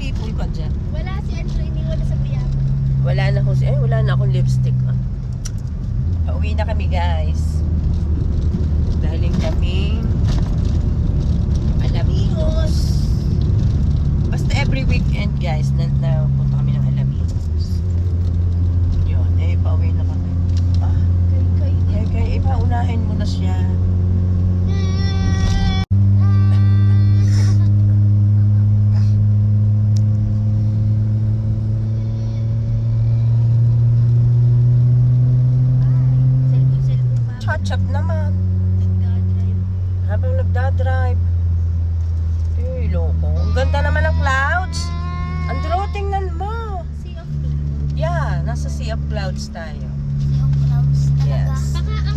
people ka dyan. Wala si Andrew, iniwan na sa Priam. Wala na akong lipstick. Pauwi na kami guys. Galing kami Alaminos. Basta every weekend guys, punta kami ng Alaminos. Yun, pauwi na kami. Kay, paunahin mo na siya. Chat naman. Nagdadrive. Habang nagdadrive. Loko. Ang ganda naman ng clouds. Andro, tingnan mo. Sea of Clouds. Yeah, nasa Sea of Clouds tayo. Sea of Clouds talaga. Yes. Baka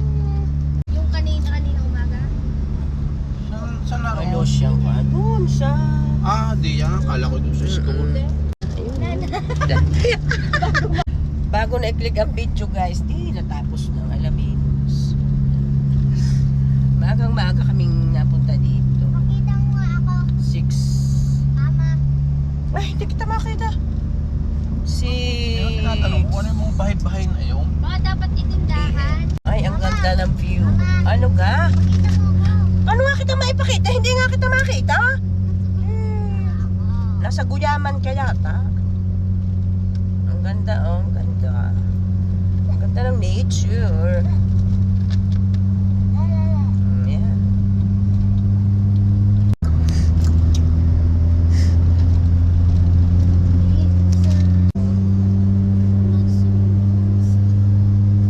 yung kanina umaga. Saan na May losyang ko. Doon siya. Di yan. Kala ko doon sa school. Bago na-click ang video guys, natapos ng Alaminos. Maagang-maaga kaming napunta dito. Makita mo nga ako. 6. Mama. Ay, hindi kita makita. Kaya tinatanong ko, ano yung bahay-bahay na yun? Baka dapat itindahan. Ay, ang ganda ng view. Ano ga? Makita mo ako. Ano nga kita maipakita? Hindi nga kita makita. Nasa guyaman ka yata. Ang ganda, ang ganda. Ang ganda ng nature. Yeah.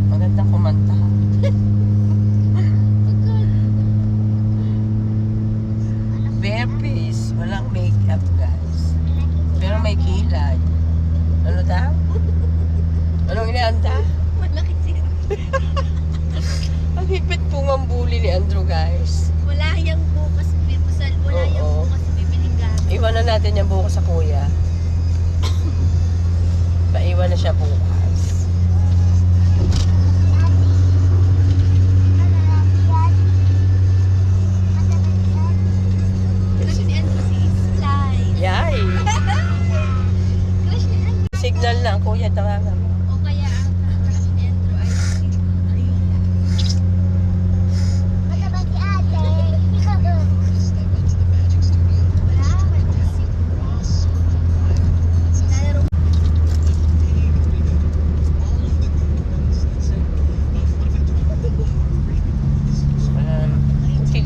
Magandang kumanta. Bare face. Walang makeup guys. Pero may kilay. Ano daw? Anong inaanda? Malaki siya. Ang higpit pong ang bully ni Andrew guys. Wala yung bukas. Wala yung Oo. bukas bibiling gamit. Iwan na natin yan bukas sa kuya. Paiwan na siya bukas.